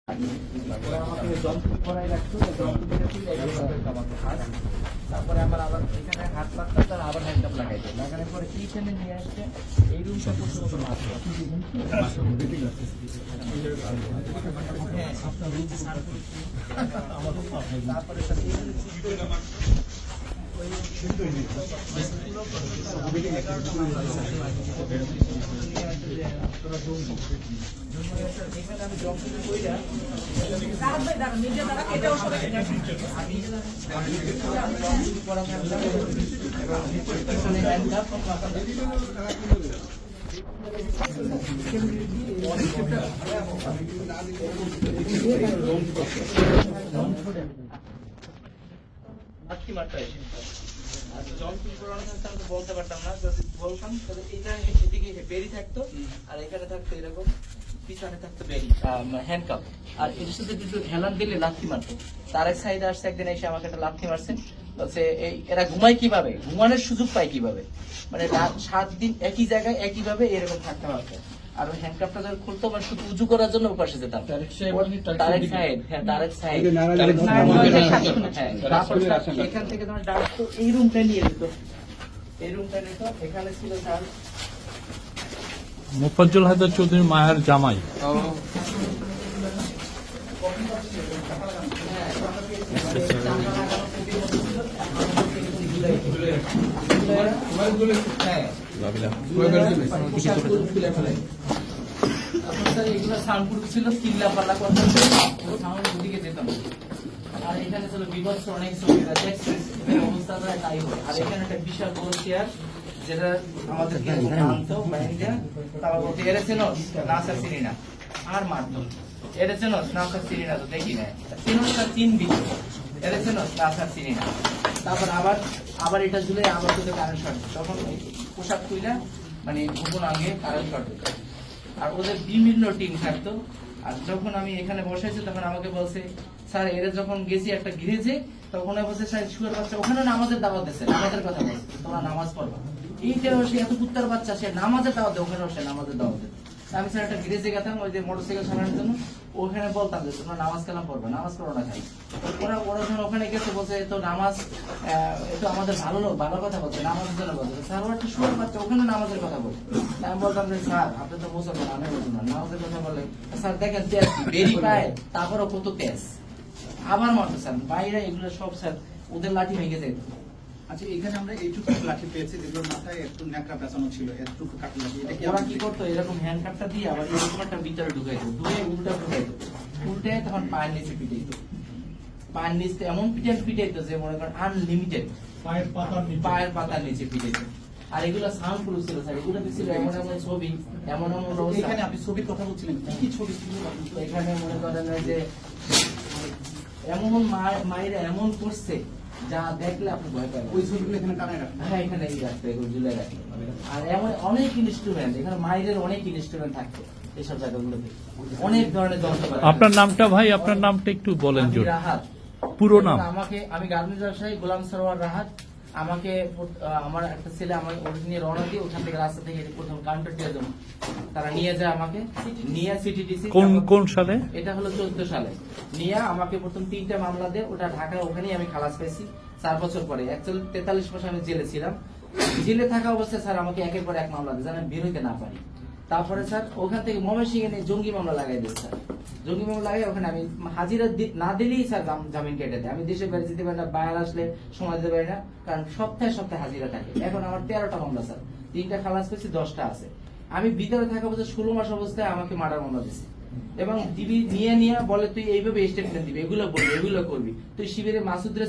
আমাকে যন্ত্র করাই রাখতো, তারপরে আবার আবার এখানে হাত পাততাম, তার আবার হ্যান্ডকাপ লাগাইতো, লাগানোর পরে এইখানে নিয়ে আসছে এই রুমটা পর্যন্ত মাত্র তারপরে বলতে পারতাম না, যদি বলতাম তাহলে এটা এদিকে বেরি থাকতো আর এখানে থাকতো এরকম, পিছনে থাকতো বেরি হ্যান্ডকাপ, আর এর সাথে দুটো হেলান দিলে লাথি মারতো। তার এক সাইডে আসছে একদিন এসে আমাকে একটা লাথি মারছে, বলছে এই এরা ঘুমায় কিভাবে, ঘুমানোর সুযোগ পায় কিভাবে, মানে 7 দিন একই জায়গায় একইভাবে এরকম থাকতে পারতো। আর ওই হ্যান্ডকাপটা যখন খুলতো মানে শুধু উঁচু করার জন্য উপাসে যেতাম। তারেক সাইড, হ্যাঁ তারেক সাইড, এখান থেকে তোমার ডাকতো এই রুমটা নিয়ে যেত, এই রুমটা নিত। এখানে ছিল স্যার মোফাজ্জল হায়দার চৌধুরী মায়ের জামাই। এগুলো সাউন্ড ছিল চিল্লা পাল্লা করতাম, সাউন্ড দিকে যেতাম। আর এখানে ছিল বিভৎস অনেক ছবি, অবস্থা তাই হয়। আর এখানে একটা বিশাল বড় চেয়ার, যেটা আমাদেরকে আনতো বাইরে, তারপর বলতে এরেছিল নাসার সিরিনা আর মারতো, এরেছিল নাসার সিরিনা তো দেখি না, চিনবি এরেছিল নাসার সিরিনা। তারপর আবার এটা ঝুলে আবার তোদের কারেন্ট শর্ট, তখন পোশাক তুইলা মানে গোপন আগে কারেন্ট শর্ট হতো। আর ওদের বিভিন্ন টিম থাকতো। আর যখন আমি এখানে বসেছি তখন আমাকে বলছে স্যার এরা যখন গেছি একটা গিরেছে, তখন বলছে স্যার শুয়ার বাচ্চা ওখানে নামাজের দাওয়াত দিচ্ছে, নামাজের কথা বলছে, তোমরা নামাজ পড়বা। এইটা সে এত কুত্তার বাচ্চা, সে নামাজের দাওয়াত দেয়, ওখানে সে নামাজের দাওয়াত দেয়। আমি স্যার একটা গিরেজে গেতাম ওই যে মোটরসাইকেল সারানোর জন্য, ওখানে বলতাম যে তোমরা নামাজ কালাম পড়বে, নামাজ পড়ো না খাই। ওরা যখন ওখানে গেছে বলছে তো নামাজ তো আমাদের ভালো কথা বলছে, নামাজের জন্য বলছে। স্যার ও একটা শুয়ার বাচ্চা, ওখানে নামাজের কথা বলছে। আমি বলতাম যে স্যার আপনি তো মুসলমান, আমি মুসলমান, নামাজের কথা বলে স্যার দেখেন তেজ বেরি পায়, তারপরও কত তেজ, আবার মারতো স্যার বাইরে। এগুলো সব স্যার ওদের লাঠি ভেঙে যেত। আচ্ছা, এখানে আমরা এইটুকু লাঠি পেয়েছি, যেগুলোর মাথায় একটু ন্যাকড়া পেঁচানো ছিল, এতটুকু কাটি লাঠি। এটা কি ওরা কি করতো, এরকম হ্যান্ডকাপটা দিয়ে আবার এরকম একটা ভিতরে ঢুকাইতো, উল্টা ঢুকাইতো, উল্টে তখন পায়ের নিচে পিটাইতো, পায়ের নিচে এমন পিটাইতো যে মনে করেন আনলিমিটেড, পায়ের পাতার নিচে পিটাইতো। আর এগুলো সাউন্ড প্রুফ ছিল স্যার, এগুলো ছিল এমন এমন ছবি, এমন এমন অবস্থা। এখানে আপনি ছবির কথা বলছিলেন, কি কি ছবি ছিল? এখানে মনে করেন যে এমন মায়ের এমন করছে যা দেখলে আপনি ভয় পাবেন। ওই ছবিগুলো এখানে টানায় রাখেন? হ্যাঁ, এখানে এই রাখতো, এগুলো ঝুলে রাখতো। আর এমন অনেক ইনস্ট্রুমেন্ট, এখানে মায়ের অনেক ইনস্ট্রুমেন্ট থাকতো এইসব জায়গাগুলোতে, অনেক ধরনের যন্ত্রপাতি। আপনার নামটা ভাই, আপনার নামটা একটু বলেন। রাহাত পুরো নাম? আমি গার্মেন্টস ব্যবসায়ী গোলাম সরোয়ার রাহাত। আমাকে আমার একটা ছেলে আমার ওটা নিয়ে রওনা দিয়ে ওখান থেকে রাস্তা থেকে প্রথম কাউন্টার দিয়ে দেবো, তারা নিয়ে যায় আমাকে, নিয়ে সিটিডিসি। কোন সালে? এটা হলো 14 সালে। নিয়ে আমাকে প্রথম 3টা মামলা দিয়ে ওটা ঢাকা, ওখানেই আমি খালাস পেয়েছি 4 বছর পরে। অ্যাকচুয়ালি 43 বছর আমি জেলে ছিলাম। জেলে থাকা অবস্থায় স্যার আমাকে একের পর এক মামলা দিয়ে, আমি বের হইতে না পারি। তারপরে স্যার ওখান থেকে ময়মনসিংহে নিয়ে জঙ্গি মামলা লাগাই দিয়েছে স্যার। জঙ্গি মামলা লাগাই ওখানে আমি হাজিরা না দিলেই স্যার জামিন কেটে দেয়। আমি দেশে বাড়ি যেতে পারি না, বাইরে আসলে সময় দিতে পারি না, কারণ সপ্তাহে সপ্তাহে হাজিরা থাকে। এখন আমার 13টা মামলা স্যার, 3টা খালাস পেয়েছি, 10টা আছে। আমি ভিতরে থাকা অবস্থায় 16 মাস অবস্থায় আমাকে মার্ডার মামলা দিচ্ছে, এবং ডিবি নিয়ে বলে তুই এইভাবে স্টেটমেন্ট দিবি, এগুলো বলবি, এগুলো করবি। তুই শিবিরে মাসুদ রে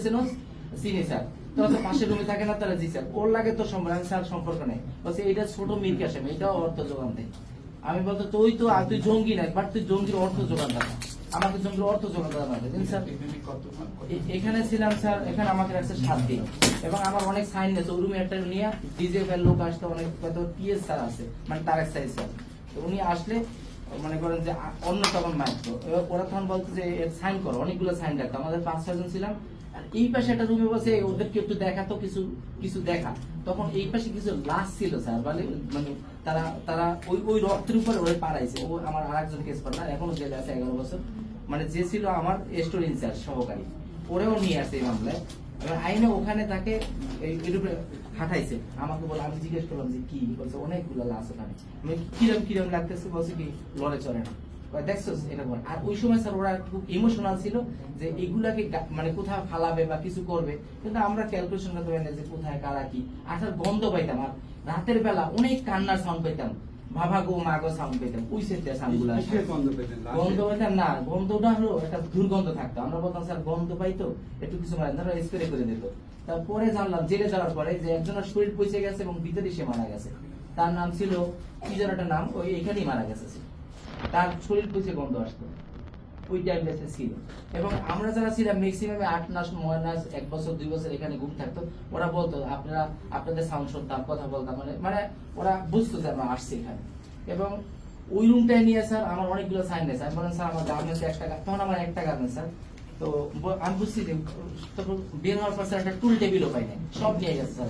চিনি স্যার, তোরা তো পাশের রুমে থাকে না, তাহলে জি স্যার ওর লাগে তোর সম্পর্ক। আমি স্যার সম্পর্ক নেই, বলছে এইটা ছোট মীর কাসেম, এটাও অর্থ যোগান দেয়। আমি বলতো তুই জঙ্গি নাই, বাট তুই জঙ্গির অর্থ যোগান দেয়, আমাকে জঙ্গির অর্থ যোগান দেওয়া না। স্যার এখানে ছিলাম স্যার, এখানে আমাকে রাখছে 7 দিন, এবং আমার অনেক সাইন আছে। ওই রুমে একটা নিয়ে ডিজে ফের লোক আসতো, অনেক পিএস স্যার আছে, মানে তারেক সাইজ স্যার। তো উনি আসলে মনে করেন যে অন্য তখন মারতো, ওরা তখন বলতো যে সাইন করো, অনেকগুলো সাইন রাখতো। আমাদের 5-6 জন ছিলাম। আর এই পাশে একটা রুমে বসে ওদেরকে একটু দেখাতো, কিছু দেখা। তখন এই পাশে কিছু লাশ ছিল স্যার, মানে তারা ওই রক্তের উপরে ওরা পাড়াইছে। ও আমার আরেকজন কেস পার্টনার, এখনো জেলে আছে 11 বছর। মানে যে ছিল আমার স্টোর ইনচার্জ সহকারী, ওরেও নিয়ে আসে এই মামলায়। এবার আইনে ওখানে তাকে এরূপে হাঁটাইছে, আমাকে বলে, আমি জিজ্ঞেস করলাম যে কি বলছে, অনেকগুলো লাশ ওখানে, আমি কিরম কিরম লাগতেছে, বলছে কি লড়ে চড়ে না, দেখছো এরকম। আর ওই সময় স্যার ওরা খুব ইমোশনাল ছিল যে এগুলাকে মানে কোথাও ফালাবে বা কিছু করবে, কিন্তু আমরা ক্যালকুলেশন করতে পারি না যে কোথায় কারা কি। আর স্যার গন্ধ পাইতাম, আর রাতের বেলা অনেক কান্নার সাউন্ড পাইতাম, বাবা গো মা গো সাউন্ড পেতাম, ওই সেটটা সাউন্ড গুলো গন্ধ পেতাম না, গন্ধটা হলো একটা দুর্গন্ধ থাকতো। আমরা বলতাম স্যার গন্ধ পাইতো, একটু কিছু মানে ধরো স্প্রে করে দিত। তারপরে জানলাম জেলে যাওয়ার পরে যে একজনের শরীর পচে গেছে এবং ভিতরে সে মারা গেছে। তার নাম ছিল কি যেন একটা নাম, ওই এখানেই মারা গেছে সে। তার শরীর পচে গন্ধ আসতো, ওই টাইমটা ছিল। এবং আমরা যারা ছিলাম ম্যাক্সিমাম 8 মাস 9 মাস 1 বছর 2 বছর এখানে ঘুম থাকতো, ওরা বলতো আপনারা আপনাদের সাউন্ড শুনতাম, কথা বলতাম, মানে ওরা বুঝতো যে আমরা আসছি এখানে। এবং ওই রুমটাই নিয়ে স্যার আমার অনেকগুলো সাইন নেই। স্যার বলেন স্যার আমার গার্মেন্টস 1 টাকা, তখন আমার 1 টাকা গার্মেন্টস স্যার। তো আমি বুঝছি যে তখন বের হওয়ার পর স্যার একটা টুল টেবিলও পাই নাই, সব নিয়ে গেছে স্যার,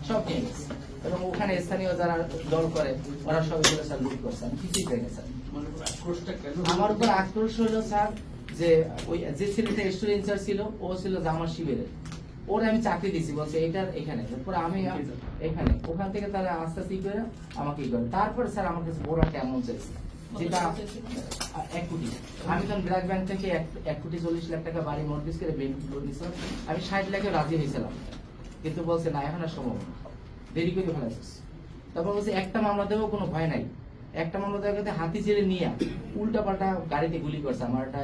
সব নিয়ে গেছে। এবং ওখানে স্থানীয় যারা দল করে ওরা সব এগুলো স্যার লুট করছে, আমি কিছুই পাই না স্যার। আমার উপর আক্রোশ হলো স্যার যে ওই যে ছেলেটা স্টোর ইনচার্জ ছিল, ও ছিল জামার শিবিরের, ওরে আমি চাকরি দিছি, বলছে এটার এখানে। তারপরে আমি এখানে, ওখান থেকে তারা আস্তে আস্তে করে আমাকে ই করে। তারপরে স্যার আমার কাছে বড় একটা অ্যামাউন্ট চাইছে, যেটা 1 কোটি। আমি তখন ব্র্যাক ব্যাংক থেকে 1 কোটি 40 লাখ টাকা বাড়ি মর্টগেজ করে ব্যাংক লোন নিয়েছিলাম। আমি 60 লাখে রাজি হয়েছিলাম, কিন্তু বলছে না এখন আর সম্ভব না, দেরি করে ফেলাইছিস। তারপর বলছে একটা মামলা দেবো, কোনো ভয় নাই। একটা মামলা দেওয়ার কাছে হাতি ছেড়ে নিয়ে উল্টা পাল্টা গাড়িতে গুলি করছে। আমার একটা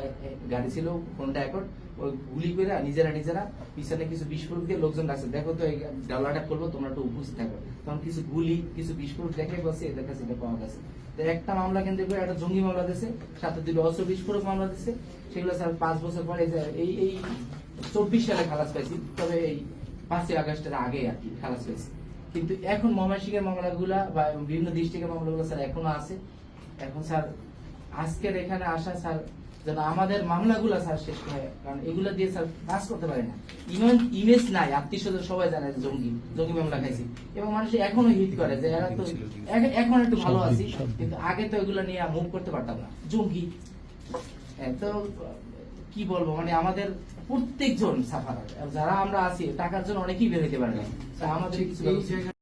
গাড়ি ছিল হোন্ডা অ্যাকর্ড, ওই গুলি করে নিজেরা পিছনে কিছু বিস্ফোরক দিয়ে লোকজন ডাকছে, দেখো তো এই ডালাটা করবো, তোমরা একটু উপস্থিত থাকো। তখন কিছু গুলি কিছু বিস্ফোরক দেখে বলছে এদের কাছে এটা পাওয়া গেছে। তো একটা মামলা কেন্দ্র করে একটা জঙ্গি মামলা দিয়েছে, সাথে 2 অস্ত্র বিস্ফোরক মামলা দিচ্ছে। সেগুলো স্যার 5 বছর পরে এই 24 সালে খালাস পাইছি, তবে এই 5ই আগস্টের আগে আর কি খালাস পাইছি। কিন্তু এখন ময়মনসিংহের মামলাগুলা বা বিভিন্ন ডিস্ট্রিক্টের মামলাগুলো স্যার এখনো আছে। এখন স্যার আজকের এখানে আসা স্যার যেন আমাদের মামলাগুলা স্যার শেষ হয়, কারণ এগুলা দিয়ে স্যার কাজ করতে পারে না। ইমেজ নাই, আত্মীয় স্বজন সবাই জানে যে জঙ্গি মামলা খাইছি, এবং মানুষ এখনো হিট করে যে এরা তো এখন একটু ভালো আছি, কিন্তু আগে তো এগুলো নিয়ে মুভ করতে পারতাম না, জঙ্গি। তো কি বলবো, মানে আমাদের প্রত্যেকজন সাফারার যারা আমরা আছি টাকার জন্য অনেকেই বের হইতে পারে না, আমাদের কিছু